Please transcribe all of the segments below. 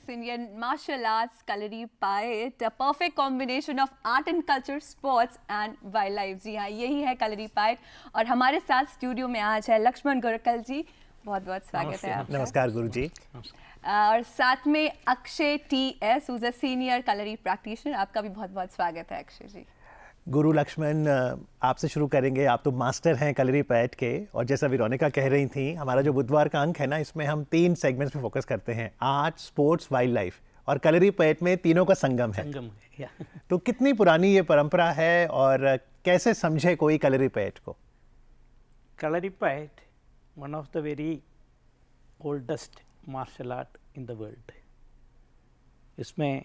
Indian martial arts, Kalaripayat, a perfect combination of art and culture, sports and wildlife. जी हाँ, यही है कलरीपायट और हमारे साथ स्टूडियो में आज है लक्ष्मण गोरकल जी। बहुत बहुत स्वागत है आपका। नमस्कार गुरु जी। और साथ में Akshay TS, who's a senior kalari practitioner. आपका भी बहुत बहुत स्वागत है अक्षय जी। गुरु लक्ष्मण, आपसे शुरू करेंगे। आप तो मास्टर हैं कलरीपायट के, और जैसा विरोनिका कह रही थी, हमारा जो बुधवार का अंक है ना, इसमें हम 3 सेगमेंट्स पे फोकस करते हैं, आर्ट, स्पोर्ट्स, वाइल्ड लाइफ, और कलरीपायट में तीनों का संगम है। तो कितनी पुरानी ये परंपरा है और कैसे समझे कोई कलरीपायट को? Kalaripayattu one of the very oldest martial art in the world. इसमें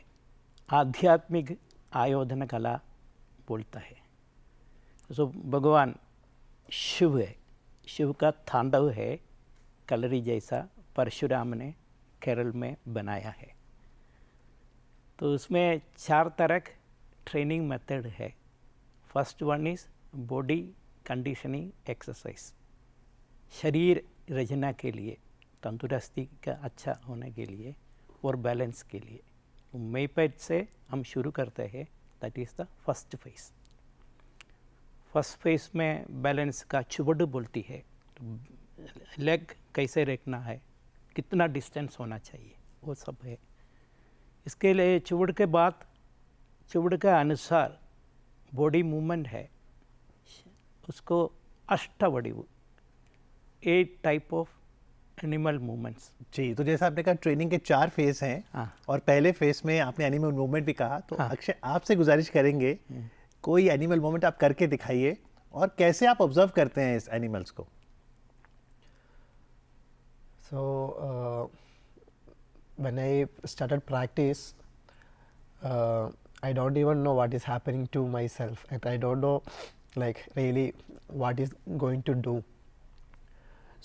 आध्यात्मिक आयोधन कला बोलता है। तो भगवान शिव है, शिव का तांडव है कलरी जैसा, परशुराम ने केरल में बनाया है। तो उसमें 4 तरह ट्रेनिंग मेथड है। First one is body conditioning exercise, शरीर रचना के लिए, तंदुरुस्ती का अच्छा होने के लिए और बैलेंस के लिए। तो मेपैट से हम शुरू करते हैं। That is the first phase. First phase में बैलेंस का चुवड़ बोलती है। तो लेग कैसे रखना है, कितना डिस्टेंस होना चाहिए, वो सब है। इसके लिए चुवड़ के बाद चुवड़ के अनुसार बॉडी मूवमेंट है, उसको अष्टवडिव, 8 टाइप ऑफ एनिमल मूवमेंट्स। जी, तो जैसा आपने कहा ट्रेनिंग के 4 फेज हैं। हाँ। और पहले फेज में आपने एनिमल मूवमेंट भी कहा, तो हाँ। अक्षय आपसे गुजारिश करेंगे कोई एनिमल मूवमेंट आप करके दिखाइए, और कैसे आप ऑब्जर्व करते हैं इस एनिमल्स को? So when I started practice, I don't even know what is happening to myself, and I don't know like really what is going to do.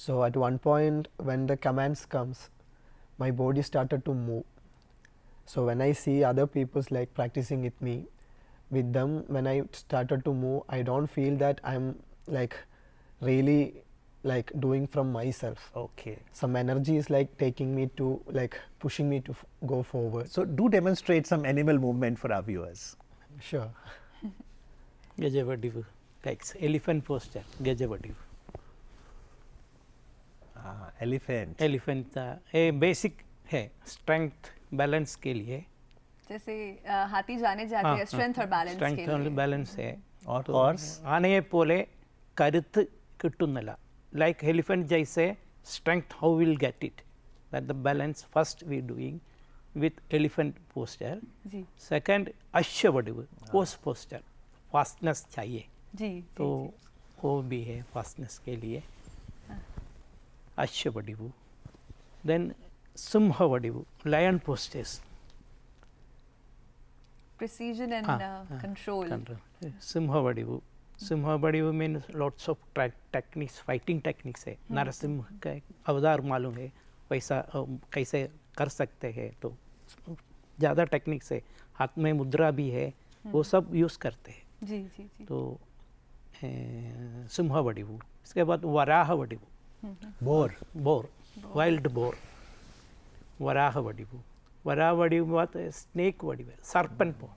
So at one point when the commands comes, my body started to move. So when I see other people's like practicing with me, with them, when I started to move, I don't feel that I'm like really like doing from myself. Okay. Some energy is like taking me to like pushing me to go forward. So do demonstrate some animal movement for our viewers. Sure. Gajavadivu, like elephant posture, Gajavadivu. Elephant. Elephant ये basic है strength balance के लिए। जैसे हाथी जाने जाते हैं strength और बैलेंस के स्ट्रेंथ और लिए। बैलेंस है। और तो हॉर्स? ആനയെ പോലെ കരുത്ത് കിട്ടുന്നില്ല, like elephant जैसे strength how we will get it, that the balance first we doing with elephant posture. Ji second अश्ववडिव, pose posture, fastness चाहिए, जी तो वो भी है fastness के लिए Ashwavadivu. then Simhavadivu, lion postures, precision and control. Simhavadivu, Simhavadivu means lots of techniques, fighting techniques है। नरसिंह का एक अवतार मालूम है, वैसा कैसे कर सकते हैं। तो ज़्यादा टेक्निक्स है, हाथ में मुद्रा भी है, वो सब यूज़ करते हैं। जी जी जी। तो सिंहवडिव, इसके बाद Varahavadivu, boar. Boar, wild boar, Varahavadivu. Varahavadivu बात स्नेक वडिव, सर्पन पोर,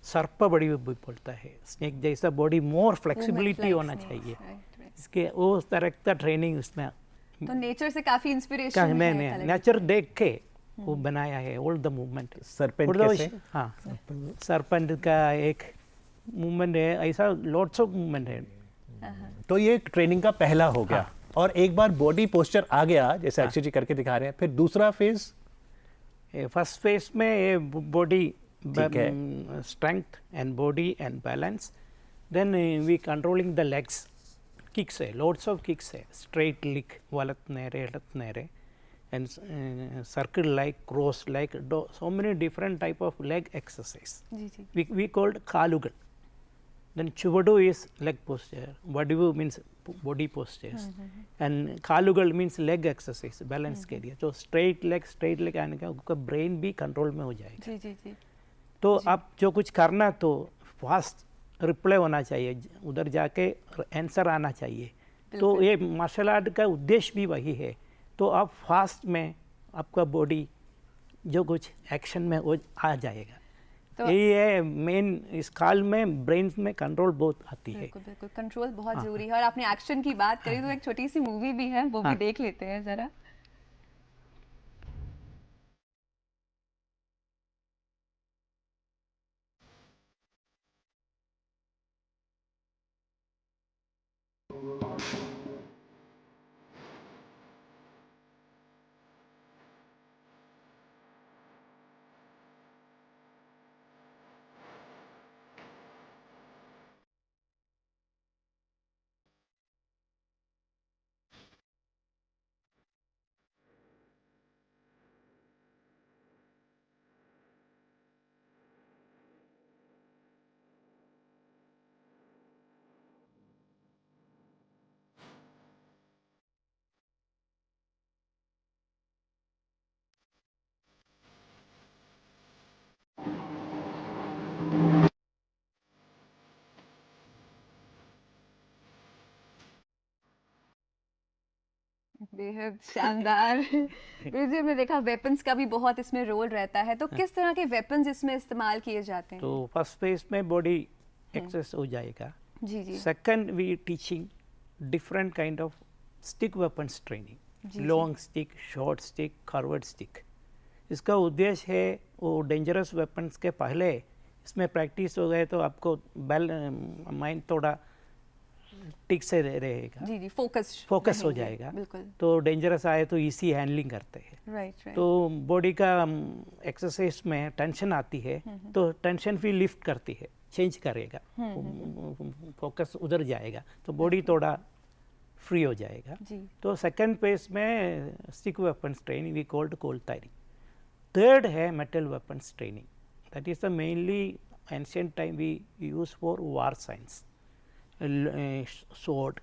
सर्प वडिव भी बोलता है। स्नेक जैसा बॉडी मोर फ्लेक्सिबिलिटी होना चाहिए। इसके वो तरह का ट्रेनिंग इसमें तो नेचर से काफी इंस्पिरेशन है। मैंने नेचर देख के वो बनाया है। ऑल द मूवमेंट सरपेंट कैसे? हाँ, सरपेंट का एक मूवमेंट है, ऐसा लॉट्स ऑफ मूवमेंट है। तो ये ट्रेनिंग का पहला हो गया। और एक बार बॉडी पोस्चर आ गया, जैसे अक्षय जी करके दिखा रहे हैं, फिर दूसरा फेज? फर्स्ट फेज में ये बॉडी ठीक strength and body and balance. Then we controlling the legs, kicks है, lots of kicks है, straight leg, वालत नेरे, लत नेरे, and circle like, cross like, so many different type of leg exercise. Ji ji. We called kalugal. Then chuvadu is leg posture, vadivu means body postures, and kalugal means leg exercise, balance के लिए। तो straight leg आने का उसका brain भी control में हो जाएगा। जी जी जी। तो आप जो कुछ करना तो फास्ट रिप्लाई होना चाहिए, उधर जाके आंसर आना चाहिए। तो ये मार्शल आर्ट का उद्देश्य भी वही है। तो आप फास्ट में आपका बॉडी जो कुछ एक्शन में वो आ जाएगा। तो यही है मेन, इस काल में ब्रेन में कंट्रोल बहुत आती है। बिल्कुल बिल्कुल, कंट्रोल बहुत जरूरी है। और आपने एक्शन की बात करी तो एक छोटी सी मूवी भी है, वो भी देख लेते हैं जरा। बेहद शानदार। जी, हमने देखा वेपन्स का भी बहुत इसमें रोल रहता है, तो किस तरह के वेपन्स इसमें इस्तेमाल किए जाते हैं? तो फर्स्ट फेज में बॉडी एक्सरसाइज हो जाएगा। जी जी second we teaching different kind of stick weapons training, जी। Long stick, short stick, curved stick. इसका उद्देश्य है वो डेंजरस वेपन्स के पहले इसमें प्रैक्टिस हो गए तो आपको माइंड थोड़ा ठीक से रहेगा, जी जी, फोकस फोकस हो जाएगा। बिल्कुल, तो डेंजरस आए तो इसी हैंडलिंग करते हैं। Right right. तो बॉडी का एक्सरसाइज में टेंशन आती है तो टेंशन भी लिफ्ट करती है, चेंज करेगा, फोकस उधर जाएगा तो बॉडी थोड़ा फ्री हो जाएगा। जी तो सेकंड फेज में stick weapons training we called cold. Third है metal weapons training, that is the mainly ancient time we use for war science, sword,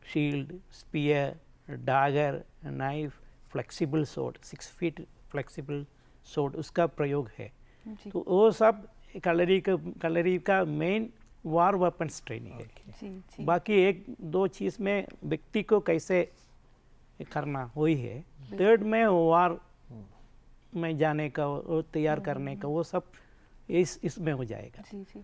shield, spear, dagger, knife, flexible sword, 6 feet flexible sword, उसका प्रयोग है। जी तो वो सब कलरी का main वार weapons training है। जी जी, बाकी एक दो चीज़ में व्यक्ति को कैसे करना वही है। थर्ड में वार में जाने का, वो तैयार करने का, वो सब इसमें हो जाएगा। जी जी।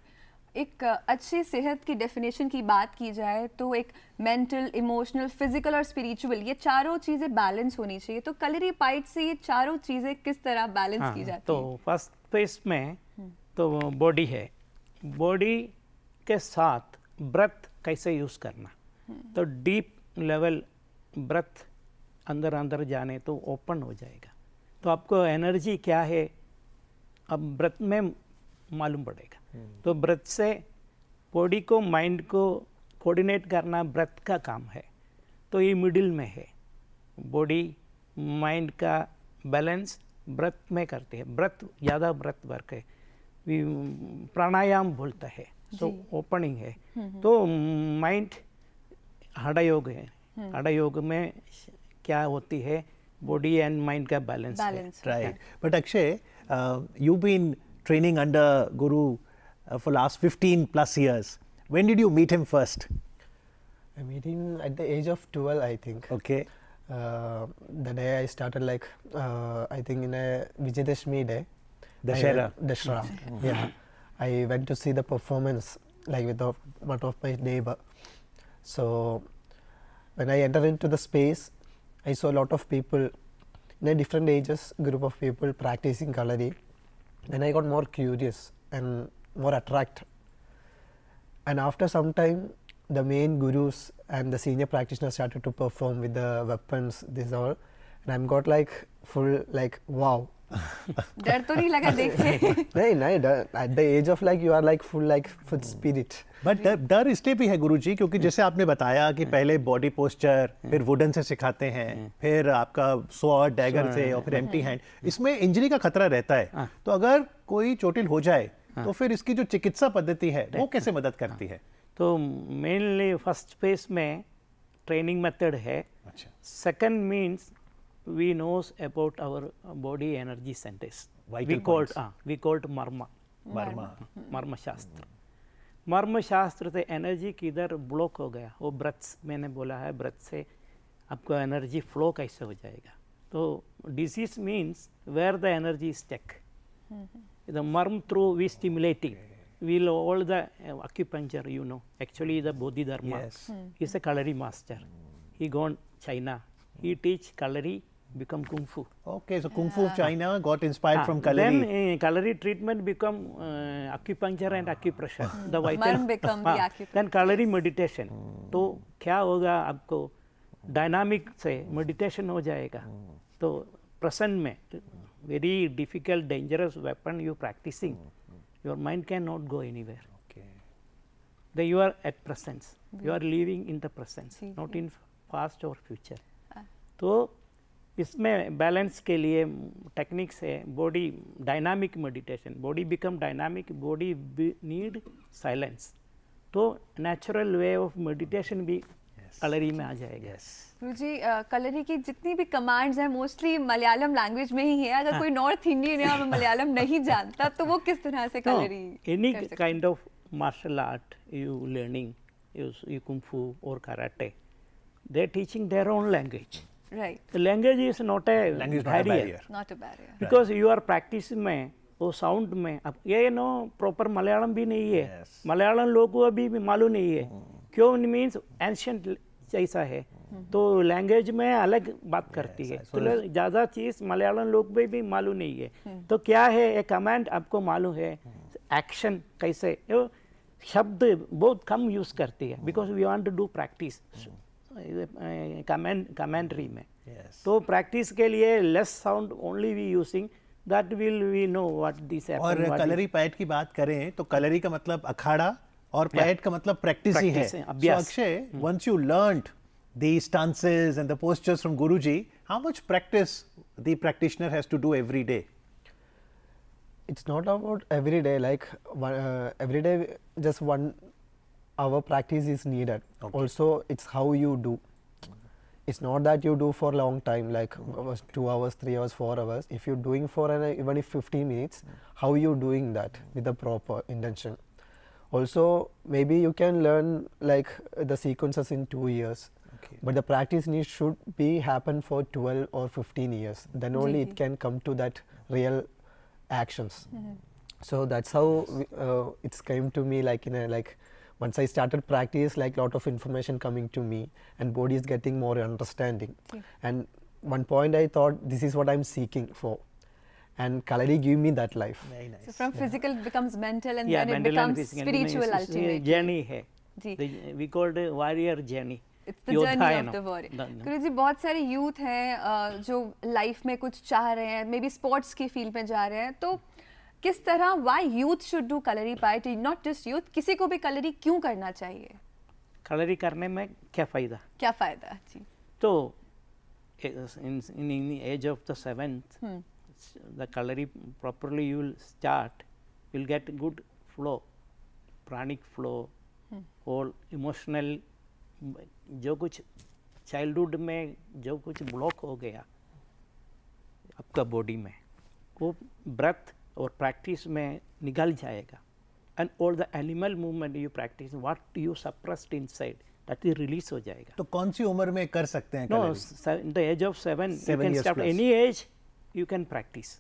एक अच्छी सेहत की डेफिनेशन की बात की जाए तो एक मेंटल, इमोशनल, फिजिकल और स्पिरिचुअल, ये चारों चीज़ें बैलेंस होनी चाहिए। तो कलरी पाइट से ये चारों चीज़ें किस तरह बैलेंस की जाती तो हैं? फर्स्ट फेज में तो बॉडी है, बॉडी के साथ ब्रेथ कैसे यूज़ करना। तो डीप लेवल ब्रेथ अंदर अंदर जाने तो ओपन हो जाएगा, तो आपको एनर्जी क्या है अब ब्रेथ में मालूम पड़ेगा। तो ब्रेथ से बॉडी को, माइंड को कोऑर्डिनेट करना ब्रेथ का काम है। तो ये मिडिल में है, बॉडी माइंड का बैलेंस ब्रेथ में करते हैं। ब्रेथ ज़्यादा ब्रेथ वर्क है, प्राणायाम बोलता है, सो ओपनिंग है। तो माइंड हठयोग है, हठयोग में क्या होती है, बॉडी एंड माइंड का बैलेंस है। Right. But Akshay, you've been training under Guru for last 15 plus years. When did you meet him first? I met him at the age of 12, I think. Okay. The day I started, like, I think in a Vijayadashmi day. Dashera. Dashera, yeah. I went to see the performance, like, with one of my neighbor. So, when I entered into the space, I saw a lot of people in a different ages, group of people practicing Kalari. Then I got more curious and more attracted. And after some time, the main gurus and the senior practitioners started to perform with the weapons, this all. And I'm got like full like wow. डर तो नहीं लगा देख के? नहीं, at the age of like you are like full spirit. But डर इसलिए भी है गुरुजी क्योंकि जैसे आपने बताया कि पहले बॉडी पोस्चर, फिर वुडन से सिखाते हैं, फिर आपका स्वॉर्ड, डैगर से, और फिर एम्प्टी हैंड, इसमें इंजरी का खतरा रहता है। तो अगर कोई चोटिल हो जाए तो फिर इसकी जो चिकित्सा पद्धति है वो कैसे मदद करती है? तो मेनली फर्स्ट फेज में ट्रेनिंग मेथड है। अच्छा। Second means we knows about our body energy centers. Vital we called marma. मर्म शास्त्र। मर्म शास्त्र से एनर्जी किधर ब्लॉक हो गया, वो ब्रेथ, मैंने बोला है ब्रेथ से आपको एनर्जी फ्लो कैसे हो जाएगा। So disease means where the energy is stuck. The merm through we stimulating. We'll all the acupuncture, you know, actually the Bodhidharma. Yes. He's a Kalari master. He gone China. He teach Kalari, become Kung Fu. Okay, so Kung Fu of China got inspired from Kalari. Then Kalari treatment become acupuncture and acupressure. The vital. Merm become the acupuncture. Then Kalari meditation. तो क्या होगा आपको dynamic से meditation हो जाएगा. तो present में very difficult dangerous weapon you practicing, your mind cannot go anywhere. Okay. Then you are at presence. You are living in the presence, ठीक not है. in past or future. तो इसमें balance के लिए टेक्निक्स है body dynamic meditation. Body become dynamic, body need silence. तो natural way of meditation भी कलरी में आ जाएगा. गुरुजी कलरी की जितनी भी कमांड्स हैं मोस्टली मलयालम लैंग्वेज में ही है. अगर कोई नॉर्थ इंडियन है और मलयालम नहीं जानता तो वो किस तरह से kalari any kind of martial art you learning, you kung fu or karate, they are teaching their own language. Right, The language is not a Language is not a barrier. Not a barrier. because you are practice में वो sound में अब ये no proper Malayalam भी नहीं है. Yes. Malayalam लोगों को अभी भी मालूम नहीं है क्यों. मीन्स एंशियंट जैसा है तो लैंग्वेज में अलग बात करती है. तो ज़्यादा चीज़ मलयालम लोग भी मालूम नहीं है. तो क्या है एक कमांड आपको मालूम है, एक्शन कैसे, शब्द बहुत कम यूज़ करती है because we want to do practice commentary में. Yes. तो प्रैक्टिस के लिए less sound only we using that will we know what this और कलरी पैट की बात करें तो कलरी का मतलब अखाड़ा और पैट का मतलब प्रैक्टिस ही है. Practice है, अभ्यास. So Akshay, once you learned the stances and the postures from Guruji, how much practice the practitioner has to do every day? It's not about every day, like every day just 1 hour practice is needed. Okay. Also it's how you do. It's not that you do for a long time, like 2 hours, 3 hours, 4 hours. If you're doing for even if 15 minutes, how you doing that with the proper intention. Also maybe you can learn like the sequences in 2 years. Okay. But the practice needs should be happen for 12 or 15 years. Then only it can come to that real actions. So that's how it's came to me, like in a like once I started practice, like lot of information coming to me and body is getting more understanding. And one point I thought this is what I'm seeking for, and Kalari give me that life. Very nice. So from physical it becomes mental and Yeah, then it mental and becomes physical. spiritual It's a ultimately. journey है. जी. We called a warrior journey. It's the योद्धा journey है of ना. the warrior. The- गुरु जी बहुत सारे youth हैं जो life में कुछ चाह रहे हैं, मे बी स्पोर्ट्स की फील्ड में जा रहे हैं, तो किस तरह why youth should do Kalaripayattu, not just youth, किसी को भी कलरी क्यों करना चाहिए, कलरी करने में क्या फ़ायदा. क्या फायदा जी. तो in age of the 7th, the Kalari properly you will start, you will get good flow, pranic flow, और emotional जो कुछ चाइल्डहुड में जो कुछ ब्लॉक हो गया आपका बॉडी में वो ब्रेथ और प्रैक्टिस में निकल जाएगा. And all the animal movement you practice what you suppressed inside that is release हो जाएगा. तो कौन सी उम्र में कर सकते हैं No, kalari? in the age of 7, you 7 can years start plus. any age, you can practice.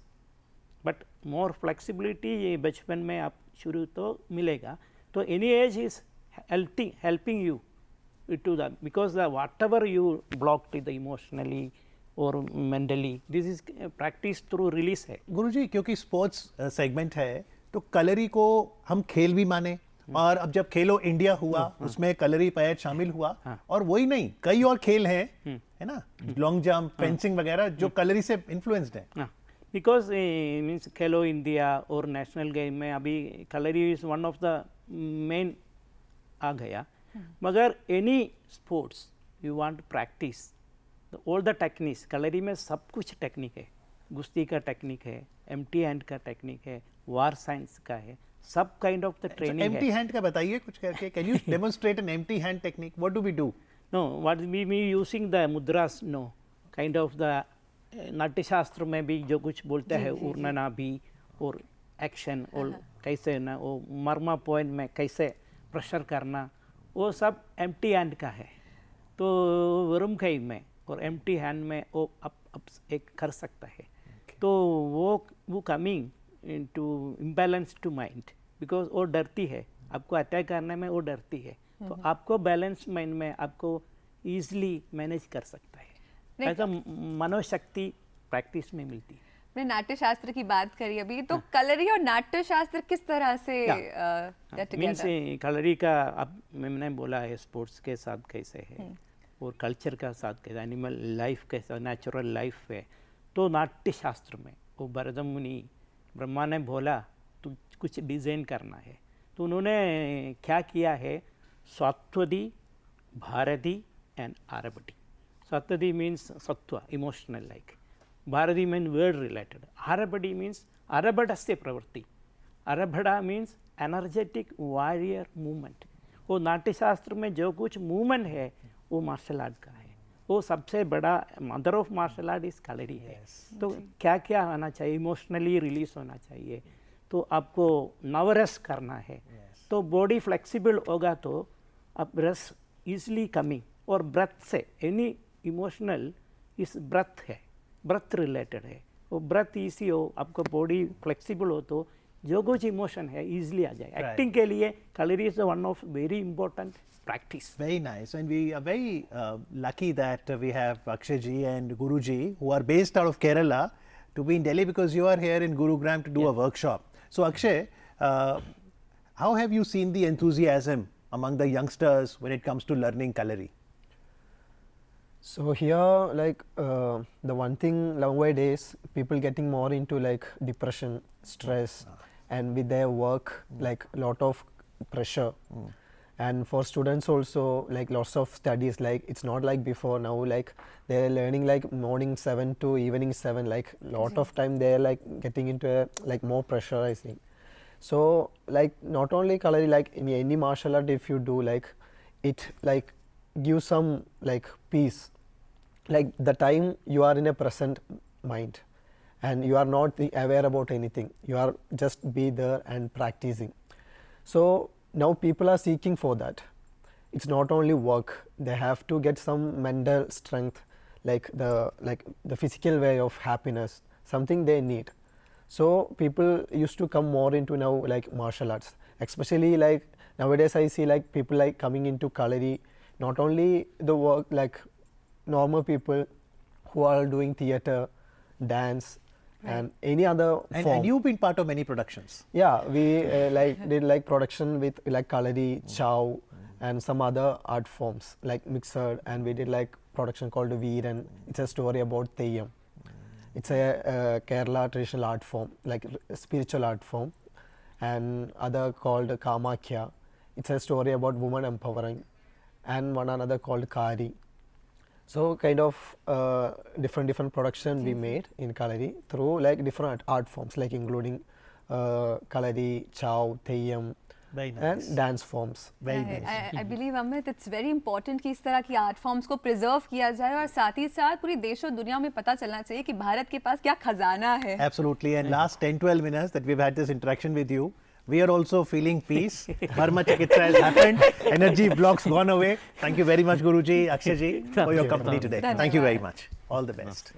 But more flexibility ये बचपन में आप शुरू तो मिलेगा. तो any age is helping you to that, because the whatever you blocked the emotionally or mentally, this is practice through release है. गुरुजी, क्योंकि स्पोर्ट्स सेगमेंट है तो कलरी को हम खेल भी माने, और अब जब खेलो इंडिया हुआ उसमें कलरी पैट शामिल हुआ, और वही नहीं कई और खेल हैं, है ना, लॉन्ग जंप, फेंसिंग वगैरह जो कलरी से इन्फ्लुएंस्ड है. बिकॉज मीन्स खेलो इंडिया और नेशनल गेम में अभी Kalari is one of the main आ गया. मगर any sports you want practice all the techniques, Kalari में सब कुछ टेक्निक है. गुस्ती का टेक्निक है, एम्प्टी हैंड का टेक्निक है, वार साइंस का है, सब काइंड ऑफ द ट्रेनिंग है. एम्प्टी हैंड का बताइए कुछ करके. Can you demonstrate an empty hand technique? What do we do? No what we using the mudras, no kind of the Natya Shastra में भी जो कुछ बोलता है उड़ना भी और एक्शन और कैसे ना वो मर्मा पॉइंट में कैसे प्रेशर करना, वो सब एम्प्टी हैंड का है. तो वरुम कई में और एम्प्टी हैंड में वो अप एक कर सकता है. तो वो coming into imbalance to mind, because वो डरती है, आपको अटैक करने में वो डरती है. तो आपको बैलेंस माइंड में आपको ईजिली मैनेज कर सकता है. ऐसा मनोशक्ति प्रैक्टिस में मिलती है. हमने नाट्य शास्त्र की बात करी अभी, तो कलरी और नाट्य शास्त्र किस तरह से मीन्स कलरी का अब मैंने बोला है स्पोर्ट्स के साथ कैसे है और कल्चर का साथ कैसे, एनिमल लाइफ कैसा, नेचुरल लाइफ है. तो नाट्य शास्त्र में वो भरतम मुनि ब्रह्मा ने बोला तो कुछ डिज़ाइन करना है. तो उन्होंने क्या किया है, सात्वदी, भारती एंड आरभटी. सात्वदी मीन्स सत्व, emotional like. Bharati mean word related. Arabhati means आरभटस्य प्रवृत्ति. आरभटा मीन्स एनर्जेटिक वॉरियर मूवमेंट. वो नाट्यशास्त्र में जो कुछ मूवमेंट है वो मार्शल आर्ट का है. वो सबसे बड़ा मदर ऑफ मार्शल आर्ट इस कलरी है. तो क्या क्या आना चाहिए, इमोशनली रिलीज होना चाहिए. तो आपको नवरस करना है. तो बॉडी फ्लेक्सिबल होगा तो अब रस ईजिली कमिंग. और ब्रेथ से एनी इमोशनल इस ब्रेथ है, ब्रेथ रिलेटेड है. वो ब्रेथ ईजी हो, आपको बॉडी फ्लेक्सिबल हो तो जो कुछ इमोशन है ईजिली आ जाए. एक्टिंग के लिए Kalari is one of very important practice. Very nice, and we are very lucky that we have Akshay ji and Guru ji who are based out of Kerala to be in Delhi, because you are here in Gurugram to do a workshop. So Akshay, how have you seen the enthusiasm among the youngsters when it comes to learning Kalari? So here, like the one thing nowadays, people getting more into like depression, stress, and with their work, like lot of pressure. And for students also, like lots of studies, like it's not like before. Now like they're learning like morning 7 to evening 7, like lot of time they're like getting into a like more pressurizing. So like not only Kalari, like in any martial art, if you do, like it like gives some like peace. Like the time you are in a present mind and you are not aware about anything, you are just be there and practicing. So now people are seeking for that. It's not only work, they have to get some mental strength, like the physical way of happiness, something they need. So people used to come more into now like martial arts, especially like nowadays I see like people like coming into Kalari, not only the work like normal people who are doing theater, dance, and any other form. And you've been part of many productions. Yeah, we like did like production with like Kalari, Chow, and some other art forms like mixed, and we did like production called Veer, and it's a story about Theyyam. It's a Kerala traditional art form, like spiritual art form, and other called Kamakya. It's a story about woman empowering, and one another called Kari. So kind of different production we made in Kalari through like different art forms, like including Kalari, Chow, Theyyam, Very nice. and dance forms. Very nice. I believe Amit, it's very important कि इस तरह की art forms को preserve किया जाए और साथ ही साथ पूरी देश और दुनिया में पता चलना चाहिए कि भारत के पास क्या खजाना है. Absolutely. And last 10-12 minutes that we've had this interaction with you, we are also feeling peace. Dharma Chikitsa has happened. Energy blocks gone away. Thank you very much, Guruji, Akshay ji, for your company today. Thank you very much. All the best.